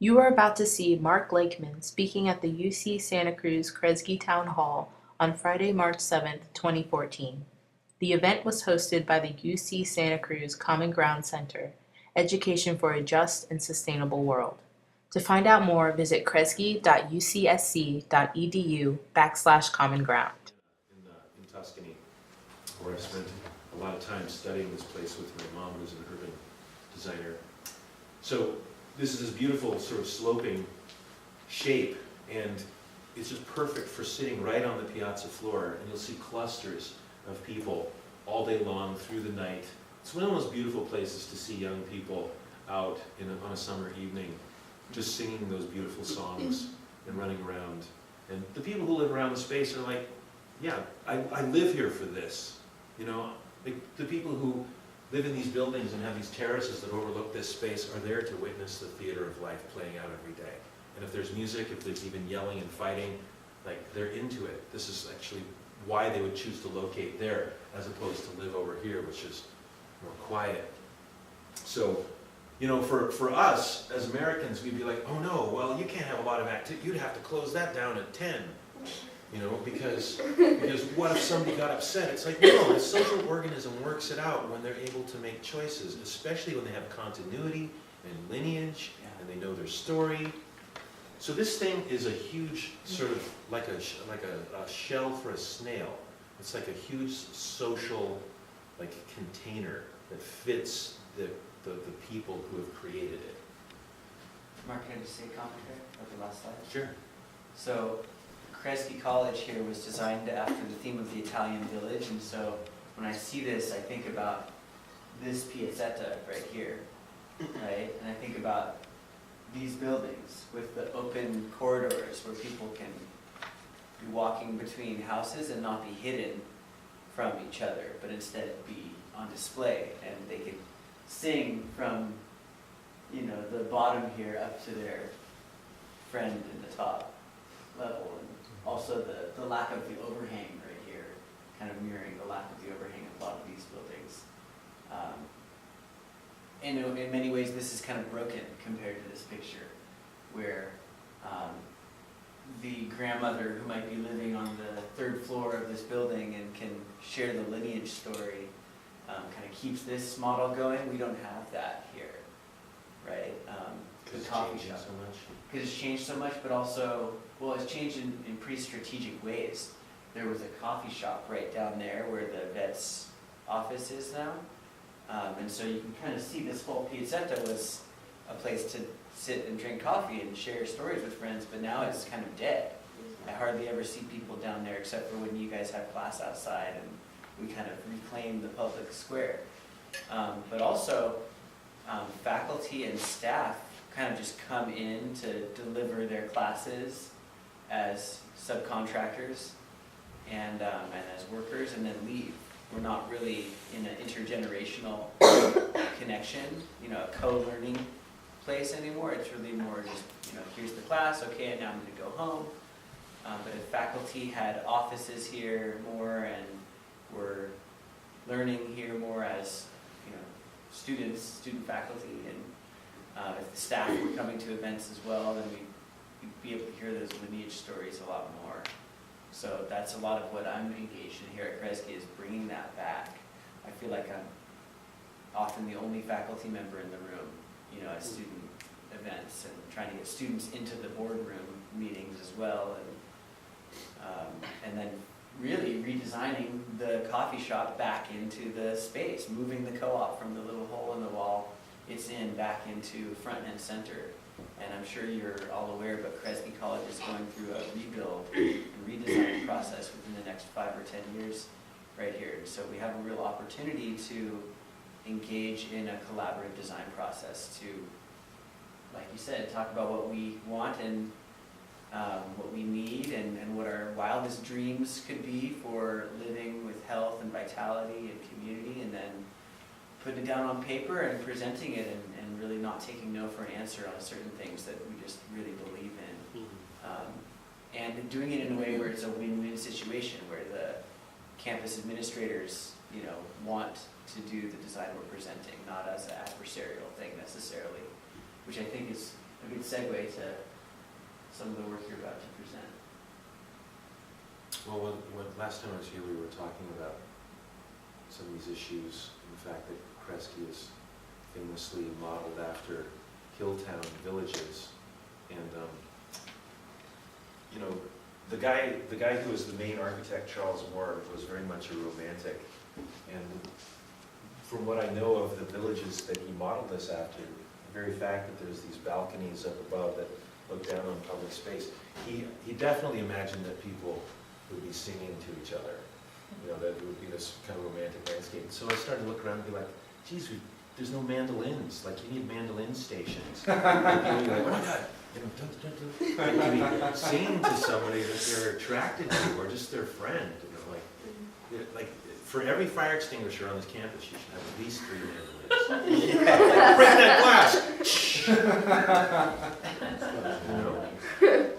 You are about to see Mark Lakeman speaking at the UC Santa Cruz Kresge Town Hall on Friday, March 7th, 2014. The event was hosted by the UC Santa Cruz Common Ground Center, Education for a Just and Sustainable World. To find out more, visit kresge.ucsc.edu/common ground. In Tuscany, where I spent a lot of time studying this place with my mom, who's an urban designer. So this is this beautiful sort of sloping shape, and it's just perfect for sitting right on the piazza floor, and you'll see clusters of people all day long through the night. It's one of the most beautiful places to see young people out on a summer evening, just singing those beautiful songs and running around. And the people who live around the space are like, yeah, I live here for this. You know, the people who live in these buildings and have these terraces that overlook this space are there to witness the theater of life playing out every day. And if there's music, if there's even yelling and fighting, like, they're into it. This is actually why they would choose to locate there as opposed to live over here, which is more quiet. So, you know, for us as Americans, we'd be like, oh no, well, you can't have a lot of activity. You'd have to close that down at 10. You know, because what if somebody got upset? It's like, no, the social organism works it out when they're able to make choices, especially when they have continuity and lineage, and they know their story. So this thing is a huge sort of like a shell for a snail. It's like a huge social like container that fits the people who have created it. Mark, can I just say a comment here about the last slide? Sure. So Kresge College here was designed after the theme of the Italian village, and so when I see this, I think about this piazzetta right here, right? And I think about these buildings with the open corridors where people can be walking between houses and not be hidden from each other, but instead be on display, and they could sing from, you know, the bottom here up to their friend in the top level. And also the lack of the overhang right here, kind of mirroring the lack of the overhang of a lot of these buildings. And in many ways, this is kind of broken compared to this picture, where the grandmother who might be living on the third floor of this building and can share the lineage story kind of keeps this model going. We don't have that here, right? The coffee shop. So much. Because it's changed so much, but also, well, it's changed in pretty strategic ways. There was a coffee shop right down there where the vet's office is now. And so you can kind of see this whole piazzetta was a place to sit and drink coffee and share stories with friends, but now it's kind of dead. I hardly ever see people down there except for when you guys have class outside and we kind of reclaim the public square. But also, faculty and staff kind of just come in to deliver their classes as subcontractors and as workers, and then leave. We're not really in an intergenerational connection, you know, a co-learning place anymore. It's really more just, you know, here's the class, okay, and now I'm going to go home. But if faculty had offices here more and were learning here more as, you know, students, student faculty, and if the staff were coming to events as well, then we'd be able to hear those lineage stories a lot more. So that's a lot of what I'm engaged in here at Kresge, is bringing that back. I feel like I'm often the only faculty member in the room, you know, at student events, and trying to get students into the boardroom meetings as well, and then really redesigning the coffee shop back into the space, moving the co-op from the little hole in the wall it's in back into front and center. And I'm sure you're all aware, but Kresge College is going through a rebuild and redesign process within the next 5 or 10 years right here. So we have a real opportunity to engage in a collaborative design process to, like you said, talk about what we want and what we need, and what our wildest dreams could be for living with health and vitality and community, and then putting it down on paper and presenting it, and really not taking no for an answer on certain things that we just really believe in. And doing it in a way where it's a win-win situation, where the campus administrators, you know, want to do the design we're presenting, not as an adversarial thing necessarily, which I think is a good segue to some of the work you're about to present. Well, when last time I was here, we were talking about some of these issues, and the fact that Kresge is famously modeled after hilltown villages, and you know, the guy who was the main architect, Charles Moore, was very much a romantic, and from what I know of the villages that he modeled this after, the very fact that there's these balconies up above that look down on public space, he definitely imagined that people would be singing to each other. You know, that it would be this kind of romantic landscape. So I started to look around and be like, geez, there's no mandolins. Like, you need mandolin stations. And people would be like, oh my God, you know, to be singing to somebody that they're attracted to, or just their friend. You know, like for every fire extinguisher on this campus, you should have at least 3 mandolins. Yeah. Break that glass. You know?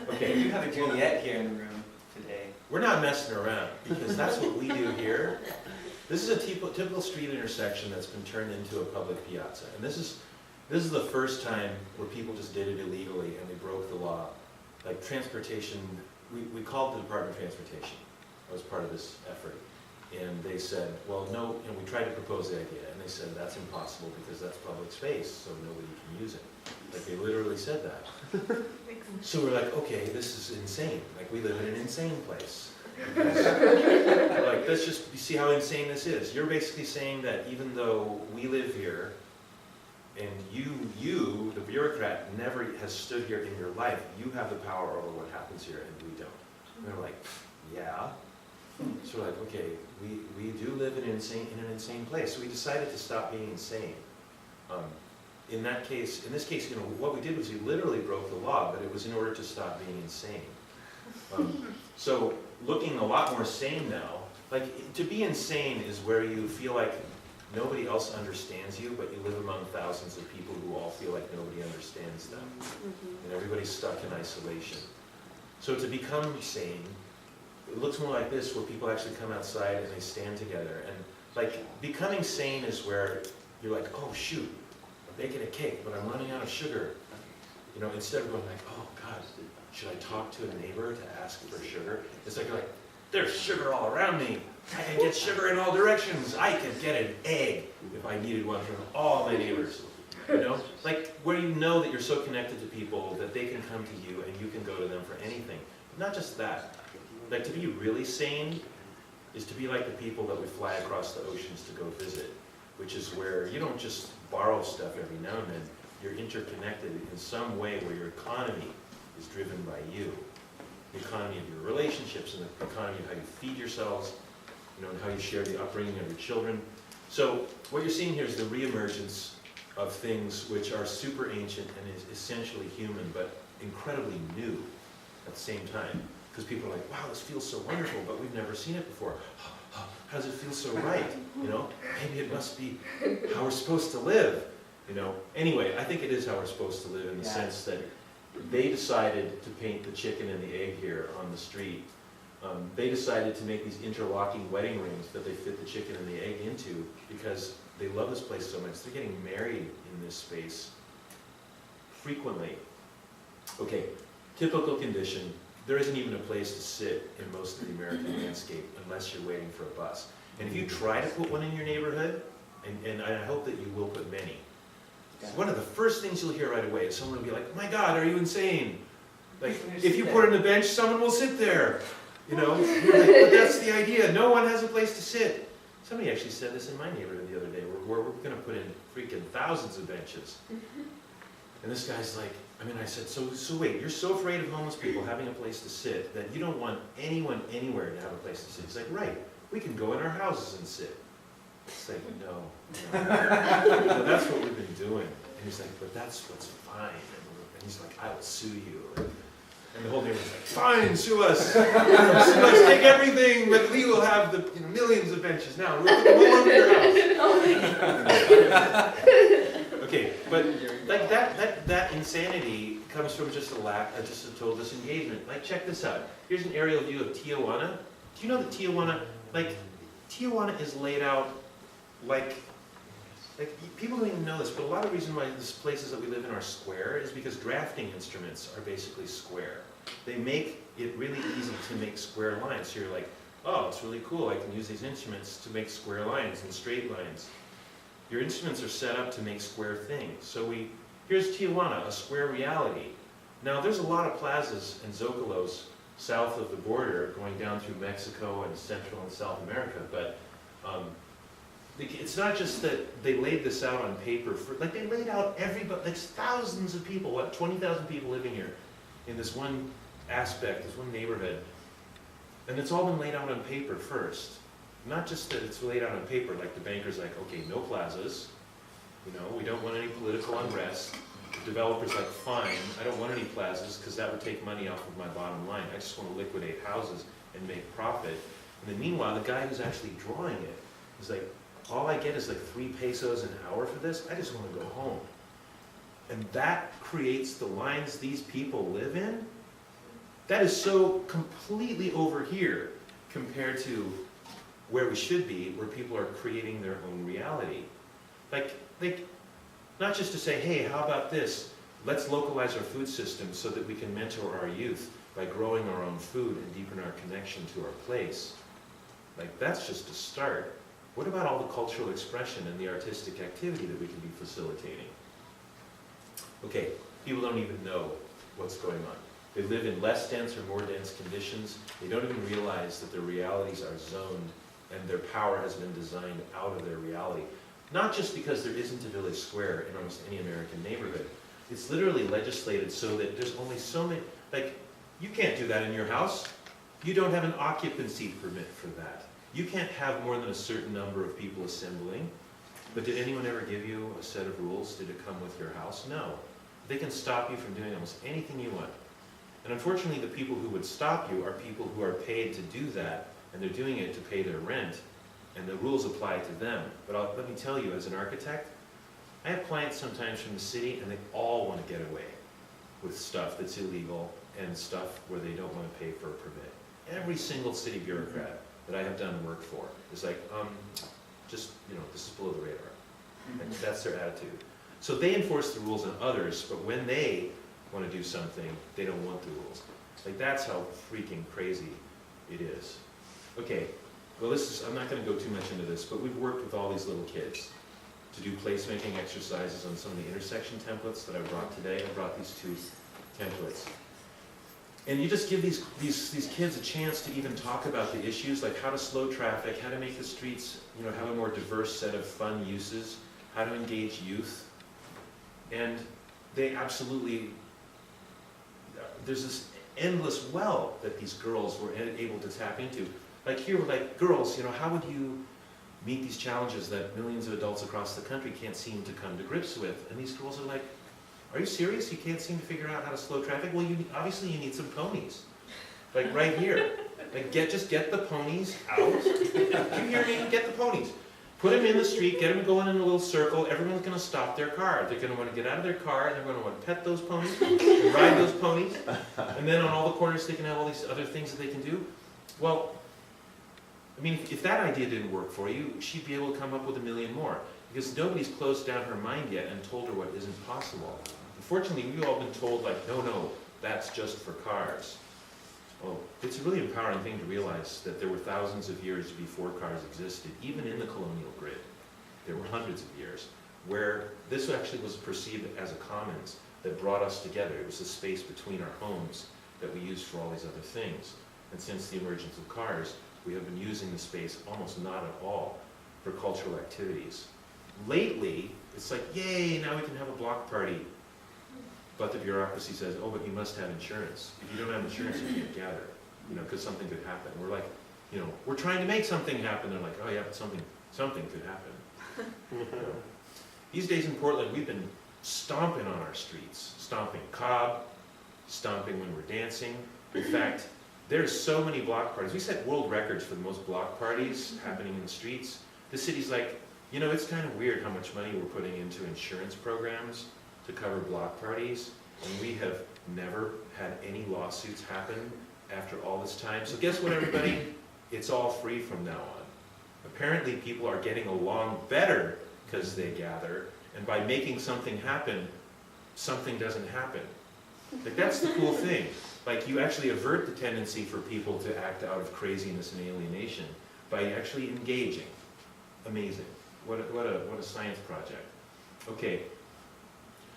Okay. You have a Juliet here in the room today. We're not messing around, because that's what we do here. This is a typical street intersection that's been turned into a public piazza. And this is the first time where people just did it illegally and they broke the law. Like transportation, we called the Department of Transportation. That was part of this effort. And they said, well, no, and we tried to propose the idea, and they said that's impossible because that's public space, so nobody can use it. Like, they literally said that. So we're like, okay, this is insane. Like, we live in an insane place. We're like, let's just see how insane this is. You're basically saying that even though we live here, and you, the bureaucrat, never has stood here in your life, you have the power over what happens here, and we don't. And they're like, yeah. So we're like, okay, we do live in an insane place. So we decided to stop being insane. In this case, you know, what we did was we literally broke the law, but it was in order to stop being insane. So looking a lot more sane now, like, to be insane is where you feel like nobody else understands you, but you live among thousands of people who all feel like nobody understands them. And everybody's stuck in isolation. So to become sane, it looks more like this, where people actually come outside and they stand together. And like, becoming sane is where you're like, oh shoot, I'm baking a cake, but I'm running out of sugar. You know, instead of going like, oh God, should I talk to a neighbor to ask for sugar? It's like, there's sugar all around me. I can get sugar in all directions. I could get an egg if I needed one from all my neighbors. You know, like where you know that you're so connected to people that they can come to you and you can go to them for anything. But not just that. Like, to be really sane is to be like the people that we fly across the oceans to go visit, which is where you don't just borrow stuff every now and then. You're interconnected in some way where your economy is driven by you. The economy of your relationships and the economy of how you feed yourselves, you know, and how you share the upbringing of your children. So what you're seeing here is the reemergence of things which are super ancient and is essentially human, but incredibly new at the same time. Because people are like, wow, this feels so wonderful, but we've never seen it before. How does it feel so right? You know, maybe it must be how we're supposed to live. You know, anyway, I think it is how we're supposed to live in the sense that they decided to paint the chicken and the egg here on the street. They decided to make these interlocking wedding rings that they fit the chicken and the egg into because they love this place so much. They're getting married in this space frequently. Okay, typical condition. There isn't even a place to sit in most of the American landscape unless you're waiting for a bus. And if you try to put one in your neighborhood, and I hope that you will put many, one of the first things you'll hear right away is someone will be like, my God, are you insane? Like, if you put in a bench, someone will sit there. You know, you're like, but that's the idea. No one has a place to sit. Somebody actually said this in my neighborhood the other day. We're going to put in freaking thousands of benches. And this guy's like, I said, so wait, you're so afraid of homeless people having a place to sit that you don't want anyone anywhere to have a place to sit. He's like, right, we can go in our houses and sit. It's like, no, that's what we've been doing. And he's like, but that's what's fine. And he's like, I will sue you. And the whole neighborhood's like, fine, sue us. Sue us, take everything, but we will have the millions of benches now. We'll put them all over your house. Okay, but like that insanity comes from just a total disengagement. Like, check this out. Here's an aerial view of Tijuana. Do you know that Tijuana is laid out like people don't even know this, but a lot of the reason why these places that we live in are square is because drafting instruments are basically square. They make it really easy to make square lines. So you're like, oh, it's really cool. I can use these instruments to make square lines and straight lines. Your instruments are set up to make square things. So here's Tijuana, a square reality. Now, there's a lot of plazas and zocolos south of the border going down through Mexico and Central and South America, but it's not just that they laid this out on paper. They laid out everybody, there's thousands of people, 20,000 people living here in this one aspect, this one neighborhood. And it's all been laid out on paper first. Not just that it's laid out on paper, like the banker's like, okay, no plazas, we don't want any political unrest. The developer's like, fine, I don't want any plazas because that would take money off of my bottom line. I just want to liquidate houses and make profit. And then meanwhile, the guy who's actually drawing it is like, all I get is like 3 pesos an hour for this. I just want to go home. And that creates the lines these people live in. That is so completely over here compared to where we should be, where people are creating their own reality. Not just to say, hey, how about this? Let's localize our food system so that we can mentor our youth by growing our own food and deepen our connection to our place. That's just a start. What about all the cultural expression and the artistic activity that we can be facilitating? Okay, people don't even know what's going on. They live in less dense or more dense conditions. They don't even realize that their realities are zoned and their power has been designed out of their reality. Not just because there isn't a village square in almost any American neighborhood. It's literally legislated so that there's only so many, you can't do that in your house. You don't have an occupancy permit for that. You can't have more than a certain number of people assembling. But did anyone ever give you a set of rules? Did it come with your house? No. They can stop you from doing almost anything you want. And unfortunately, the people who would stop you are people who are paid to do that, and they're doing it to pay their rent, and the rules apply to them. But let me tell you, as an architect, I have clients sometimes from the city, and they all want to get away with stuff that's illegal and stuff where they don't want to pay for a permit. Every single city bureaucrat that I have done work for is like, this is below the radar. And that's their attitude. So they enforce the rules on others, but when they want to do something, they don't want the rules. That's how freaking crazy it is. Okay, well I'm not going to go too much into this, but we've worked with all these little kids to do placemaking exercises on some of the intersection templates that I brought today. I brought these 2 templates. And you just give these kids a chance to even talk about the issues, like how to slow traffic, how to make the streets, have a more diverse set of fun uses, how to engage youth. And they absolutely, there's this endless well that these girls were able to tap into. Here we're like, girls, how would you meet these challenges that millions of adults across the country can't seem to come to grips with? And these girls are like, are you serious? You can't seem to figure out how to slow traffic? Well, obviously you need some ponies. Right here. Just get the ponies out. You hear me? Get the ponies. Put them in the street, get them going in a little circle. Everyone's going to stop their car. They're going to want to get out of their car, and they're going to want to pet those ponies, and ride those ponies. And then on all the corners they can have all these other things that they can do. Well, if that idea didn't work for you, she'd be able to come up with a million more. Because nobody's closed down her mind yet and told her what isn't possible. Unfortunately, we've all been told, no, that's just for cars. Well, it's a really empowering thing to realize that there were thousands of years before cars existed, even in the colonial grid. There were hundreds of years where this actually was perceived as a commons that brought us together. It was the space between our homes that we used for all these other things. And since the emergence of cars, we have been using the space almost not at all for cultural activities. Lately, it's like, yay, now we can have a block party. But the bureaucracy says, oh, but you must have insurance. If you don't have insurance, you can't gather, because something could happen. We're like, we're trying to make something happen. They're like, oh yeah, but something could happen. These days in Portland, we've been stomping on our streets, stomping cob, stomping when we're dancing. In fact, there's so many block parties. We set world records for the most block parties happening in the streets. The city's like, it's kind of weird how much money we're putting into insurance programs to cover block parties, and we have never had any lawsuits happen after all this time. So guess what, everybody? It's all free from now on. Apparently people are getting along better because they gather, and by making something happen, something doesn't happen. Like, that's the cool thing. Like, you actually avert the tendency for people to act out of craziness and alienation by actually engaging. Amazing. What a science project. Okay,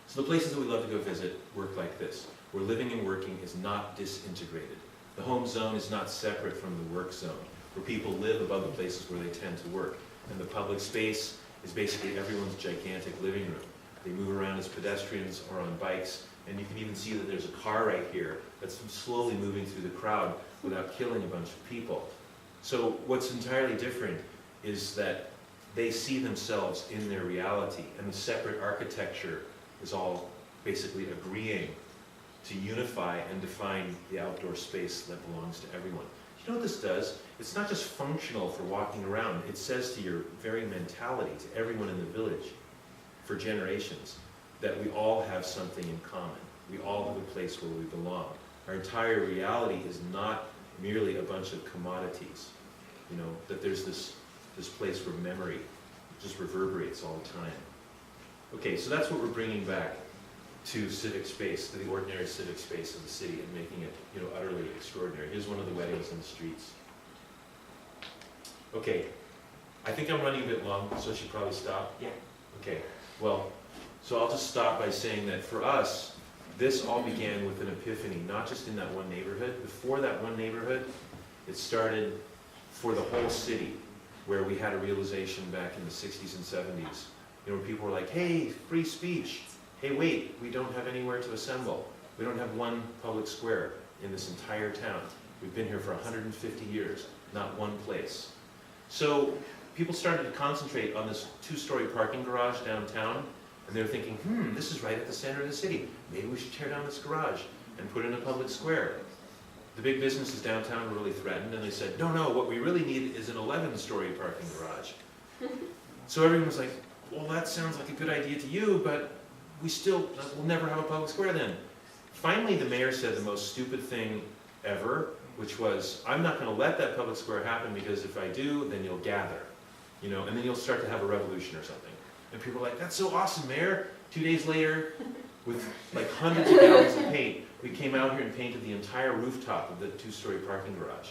so the places that we love to go visit work like this, where living and working is not disintegrated. The home zone is not separate from the work zone, where people live above the places where they tend to work. And the public space is basically everyone's gigantic living room. They move around as pedestrians or on bikes, and you can even see that there's a car right here that's slowly moving through the crowd without killing a bunch of people. So what's entirely different is that they see themselves in their reality, and the separate architecture is all basically agreeing to unify and define the outdoor space that belongs to everyone. You know what this does? It's not just functional for walking around. It says to your very mentality, to everyone in the village, for generations, that we all have something in common. We all have a place where we belong. Our entire reality is not merely a bunch of commodities. You know, that there's this place where memory just reverberates all the time. Okay, so that's what we're bringing back to civic space, to the ordinary civic space of the city, and making it, you know, utterly extraordinary. Here's one of the weddings in the streets. Okay, I think I'm running a bit long, so I should probably stop. Yeah. Okay, well, so I'll just stop by saying that for us, this all began with an epiphany, not just in that one neighborhood. Before that one neighborhood, it started for the whole city, where we had a realization back in the 60s and 70s, you know, where people were like, hey, free speech. Hey, wait, we don't have anywhere to assemble. We don't have one public square in this entire town. We've been here for 150 years, not one place. So people started to concentrate on this 2-story parking garage downtown, and they were thinking, this is right at the center of the city. Maybe we should tear down this garage and put in a public square. The big businesses downtown were really threatened, and they said, no, what we really need is an 11-story parking garage. So everyone was like, well, that sounds like a good idea to you, but we'll never have a public square then. Finally, the mayor said the most stupid thing ever, which was, I'm not going to let that public square happen, because if I do, then you'll gather, you know, and then you'll start to have a revolution or something. And people were like, that's so awesome, Mayor. 2 days later, with like hundreds of gallons of paint, we came out here and painted the entire rooftop of the 2-story parking garage.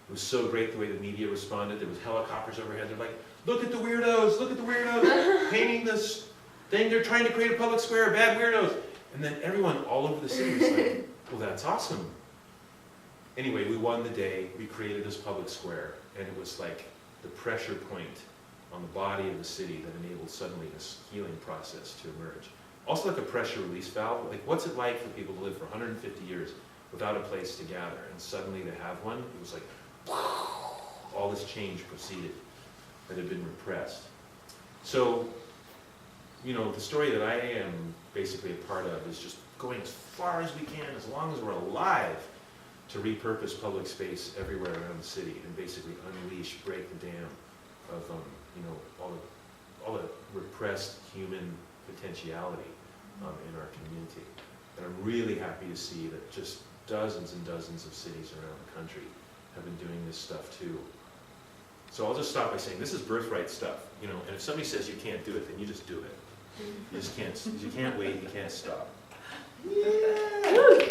It was so great the way the media responded. There was helicopters overhead. They're like, look at the weirdos, painting this thing. They're trying to create a public square, bad weirdos. And then everyone all over the city was like, well, that's awesome. Anyway, we won the day. We created this public square, and it was like the pressure point on the body of the city that enabled suddenly this healing process to emerge. Also like a pressure release valve. Like, what's it like for people to live for 150 years without a place to gather, and suddenly they have one? It was like, all this change proceeded that had been repressed. So, you know, the story that I am basically a part of is just going as far as we can, as long as we're alive, to repurpose public space everywhere around the city and basically unleash, break the dam of, you know, all the repressed human potentiality in our community. And I'm really happy to see that just dozens and dozens of cities around the country have been doing this stuff too. So I'll just stop by saying this is birthright stuff, you know, and if somebody says you can't do it, then you just do it. You just can't, you can't wait, you can't stop. Yeah!